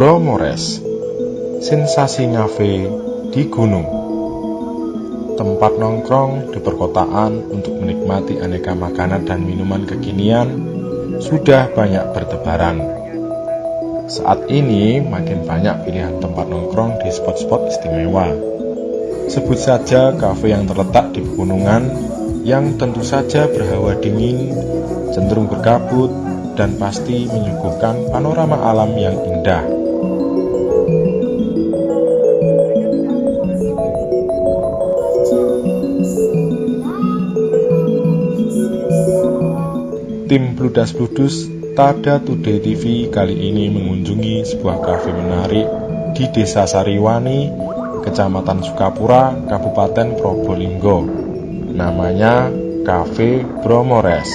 Bromores, sensasi ngafe di gunung. Tempat nongkrong di perkotaan untuk menikmati aneka makanan dan minuman kekinian sudah banyak bertebaran. Saat ini makin banyak pilihan tempat nongkrong di spot-spot istimewa. Sebut saja kafe yang terletak di pegunungan yang tentu saja berhawa dingin, cenderung berkabut, dan pasti menyuguhkan panorama alam yang indah. Tim Bludas Tada Today TV kali ini mengunjungi sebuah kafe menarik di Desa Sariwani, Kecamatan Sukapura, Kabupaten Probolinggo. Namanya Cafe Bromores.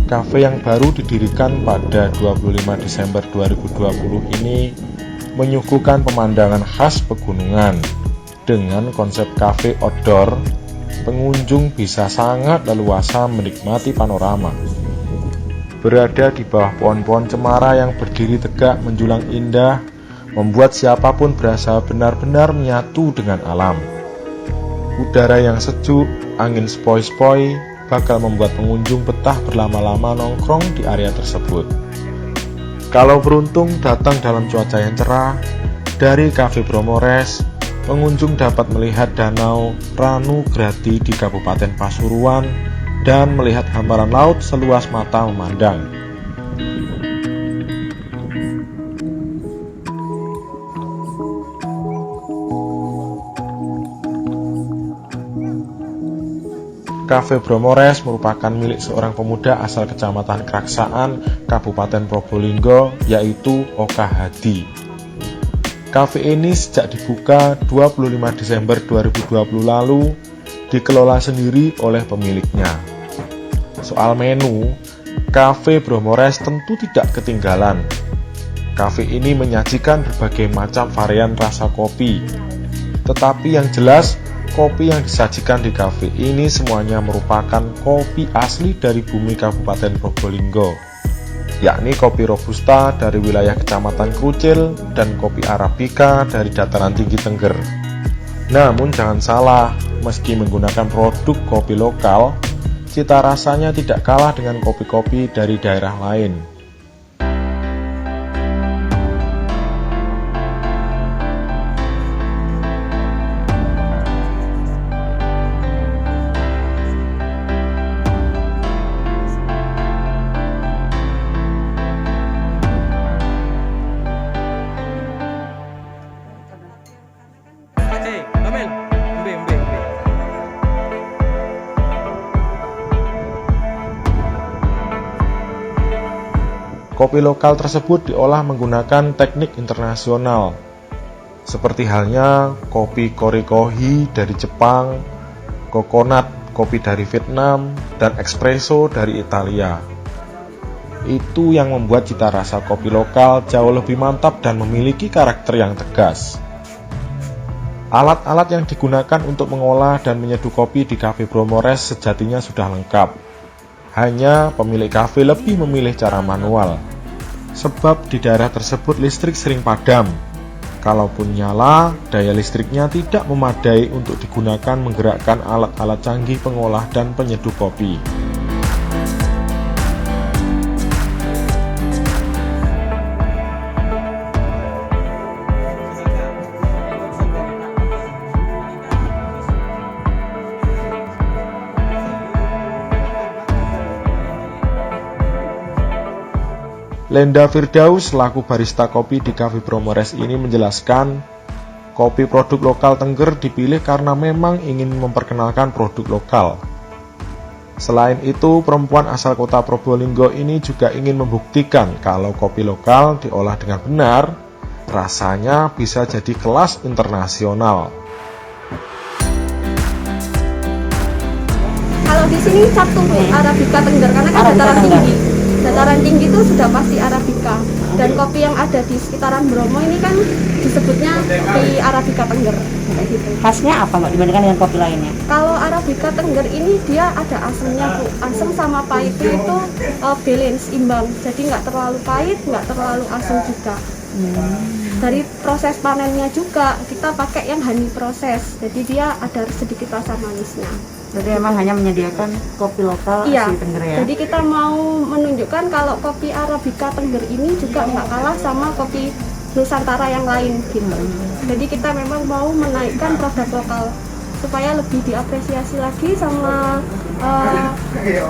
Kafe yang baru didirikan pada 25 Desember 2020 ini menyuguhkan pemandangan khas pegunungan. Dengan konsep kafe outdoor, pengunjung bisa sangat leluasa menikmati panorama. Berada di bawah pohon-pohon cemara yang berdiri tegak menjulang indah, membuat siapapun berasa benar-benar menyatu dengan alam. Udara yang sejuk, angin sepoi-sepoi, bakal membuat pengunjung betah berlama-lama nongkrong di area tersebut. Kalau beruntung datang dalam cuaca yang cerah, dari Cafe Bromores, pengunjung dapat melihat danau Ranu Grati di Kabupaten Pasuruan dan melihat hamparan laut seluas mata memandang. Cafe Bromores merupakan milik seorang pemuda asal Kecamatan Kraksaan, Kabupaten Probolinggo, yaitu Oka Hadi. Cafe ini sejak dibuka 25 Desember 2020 lalu dikelola sendiri oleh pemiliknya. Soal menu, Cafe Bromores tentu tidak ketinggalan. Cafe ini menyajikan berbagai macam varian rasa kopi. Tetapi yang jelas, kopi yang disajikan di kafe ini semuanya merupakan kopi asli dari bumi Kabupaten Probolinggo, yakni kopi Robusta dari wilayah Kecamatan Krucil dan kopi Arabica dari dataran tinggi Tengger. Namun jangan salah, meski menggunakan produk kopi lokal, cita rasanya tidak kalah dengan kopi-kopi dari daerah lain. Kopi lokal tersebut diolah menggunakan teknik internasional, seperti halnya kopi Korikohi dari Jepang, Coconut kopi dari Vietnam, dan espresso dari Italia. Itu yang membuat cita rasa kopi lokal jauh lebih mantap dan memiliki karakter yang tegas. Alat-alat yang digunakan untuk mengolah dan menyeduh kopi di Cafe Bromores sejatinya sudah lengkap. Hanya pemilik kafe lebih memilih cara manual, sebab di daerah tersebut listrik sering padam. Kalaupun nyala, daya listriknya tidak memadai untuk digunakan menggerakkan alat-alat canggih pengolah dan penyeduh kopi. Lenda Firdaus selaku barista kopi di Cafe Bromores ini menjelaskan, kopi produk lokal Tengger dipilih karena memang ingin memperkenalkan produk lokal. Selain itu, perempuan asal kota Probolinggo ini juga ingin membuktikan kalau kopi lokal diolah dengan benar, rasanya bisa jadi kelas internasional. Kalau di sini satu Arabica Tengger karena kan dataran tinggi. Dataran tinggi itu sudah pasti Arabica. Dan kopi yang ada di sekitaran Bromo ini kan disebutnya kopi Arabica Tengger kayak gitu. Khasnya apa Mbak dibandingkan dengan kopi lainnya? Kalau Arabica Tengger ini dia ada asamnya Bu. Asam sama pahitnya itu balance, imbang. Jadi nggak terlalu pahit, nggak terlalu asam juga. Dari proses panennya juga kita pakai yang honey proses. Jadi dia ada sedikit rasa manisnya. Jadi emang hanya menyediakan kopi lokal Iya, asli Tengger ya? jadi kita mau menunjukkan kalau kopi Arabica Tengger ini juga nggak kalah sama kopi Nusantara yang lain gitu. Jadi kita memang mau menaikkan produk lokal supaya lebih diapresiasi lagi sama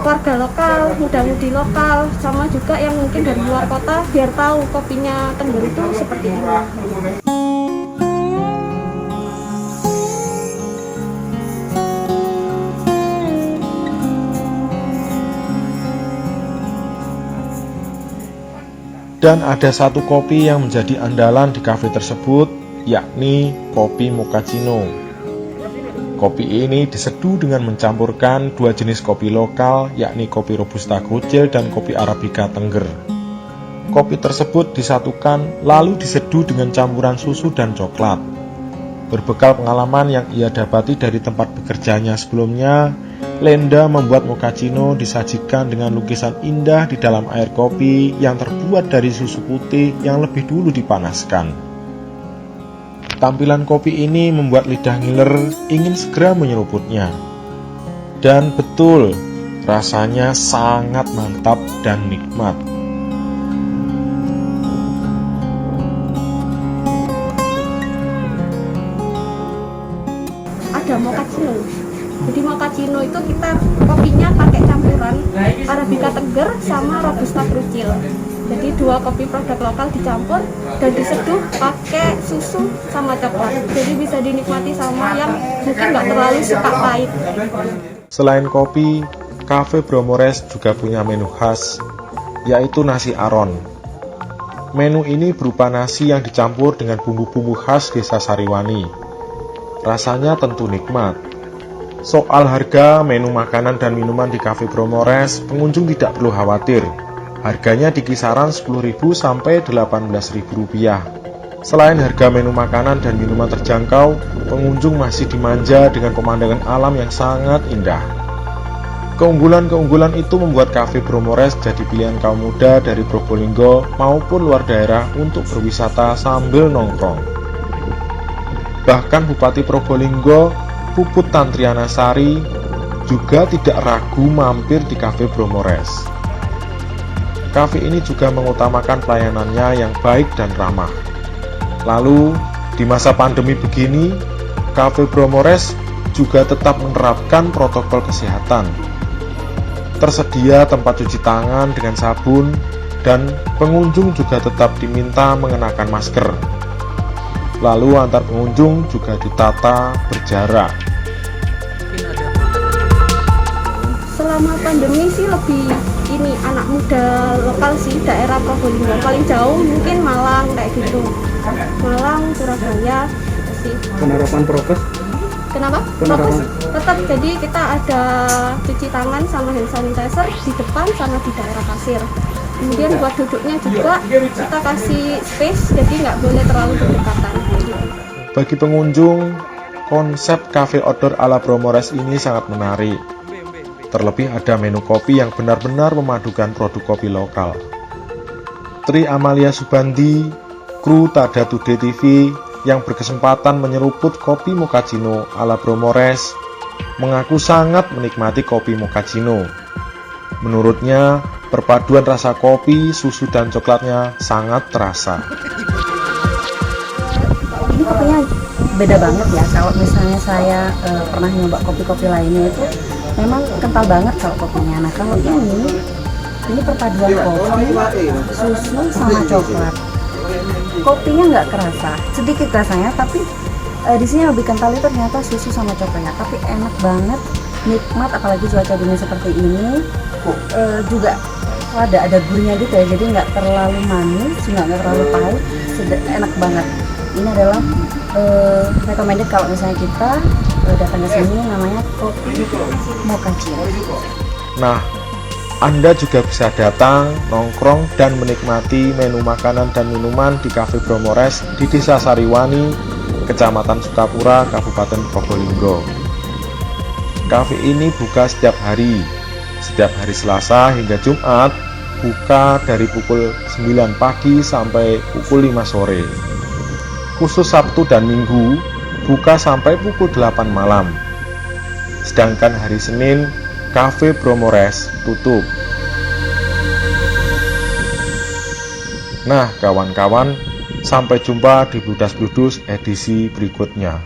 warga lokal, muda-mudi lokal, sama juga yang mungkin dari luar kota biar tahu kopinya Tengger itu seperti ini. Dan ada satu kopi yang menjadi andalan di kafe tersebut, yakni kopi mochaccino. Kopi ini diseduh dengan mencampurkan dua jenis kopi lokal, yakni kopi Robusta krucil dan kopi Arabica Tengger. Kopi tersebut disatukan lalu diseduh dengan campuran susu dan coklat. Berbekal pengalaman yang ia dapati dari tempat bekerjanya sebelumnya, Lenda membuat mochaccino disajikan dengan lukisan indah di dalam air kopi yang terbuat dari susu putih yang lebih dulu dipanaskan. Tampilan kopi ini membuat lidah ngiler ingin segera menyeruputnya. Dan betul, rasanya sangat mantap dan nikmat. Ada mochaccino. Jadi mochaccino itu kita kopinya pakai campuran Arabica Tengger sama Robusta krucil. Jadi dua kopi produk lokal dicampur dan diseduh pakai susu sama coklat. Jadi bisa dinikmati sama yang mungkin nggak terlalu suka pahit. Selain kopi, Cafe Bromores juga punya menu khas, yaitu nasi aron. Menu ini berupa nasi yang dicampur dengan bumbu-bumbu khas desa Sariwani. Rasanya tentu nikmat. Soal harga menu makanan dan minuman di Cafe Bromores, pengunjung tidak perlu khawatir. Harganya di kisaran Rp10.000 sampai Rp8.000. Selain harga menu makanan dan minuman terjangkau, pengunjung masih dimanja dengan pemandangan alam yang sangat indah. Keunggulan-keunggulan itu membuat Cafe Bromores jadi pilihan kaum muda dari Probolinggo maupun luar daerah untuk berwisata sambil nongkrong. Bahkan Bupati Probolinggo, Puput Tantriana Sari, juga tidak ragu mampir di Cafe Bromores. Cafe ini juga mengutamakan pelayanannya yang baik dan ramah. Lalu, di masa pandemi begini, Cafe Bromores juga tetap menerapkan protokol kesehatan. Tersedia tempat cuci tangan dengan sabun, dan pengunjung juga tetap diminta mengenakan masker. Lalu antar pengunjung juga ditata berjarak. Selama pandemi sih lebih ini anak muda lokal sih, daerah Probolinggo. Paling jauh mungkin Malang kayak gitu. Malang, Surabaya gitu sih. Penerapan prokes? Kenapa? Prokes tetap, jadi kita ada cuci tangan sama hand sanitizer di depan sama di daerah kasir. Kemudian buat duduknya juga kita kasih space, jadi nggak boleh terlalu berdekatan. Bagi pengunjung, konsep cafe outdoor ala Bromores ini sangat menarik. Terlebih ada menu kopi yang benar-benar memadukan produk kopi lokal. Tri Amalia Subandi, kru Tada Today TV yang berkesempatan menyeruput kopi mochaccino ala Bromores, mengaku sangat menikmati kopi mochaccino. Menurutnya, perpaduan rasa kopi, susu, dan coklatnya sangat terasa. Ini kopinya beda banget ya. Kalau misalnya saya pernah nyoba kopi-kopi lainnya itu memang kental banget kalau kopinya. Nah kalau ini perpaduan kopi, susu sama coklat. Kopinya nggak kerasa, sedikit rasanya, tapi di sini lebih kental itu ternyata susu sama coklatnya. Tapi enak banget, nikmat, apalagi cuaca dingin seperti ini. Juga ada gurihnya gitu ya, jadi nggak terlalu manis, juga nggak terlalu pahit, enak banget. Ini adalah recommended kalau misalnya kita datang ke sini, namanya kopi mochaccino. Nah, Anda juga bisa datang, nongkrong, dan menikmati menu makanan dan minuman di Cafe Bromores di Desa Sariwani, Kecamatan Sukapura, Kabupaten Probolinggo. Cafe ini buka setiap hari Selasa hingga Jumat, buka dari pukul 9 pagi sampai pukul 5 sore. Khusus Sabtu dan Minggu, buka sampai pukul 8 malam. Sedangkan hari Senin, Cafe Bromores tutup. Nah, kawan-kawan, sampai jumpa di Bludas Bludus edisi berikutnya.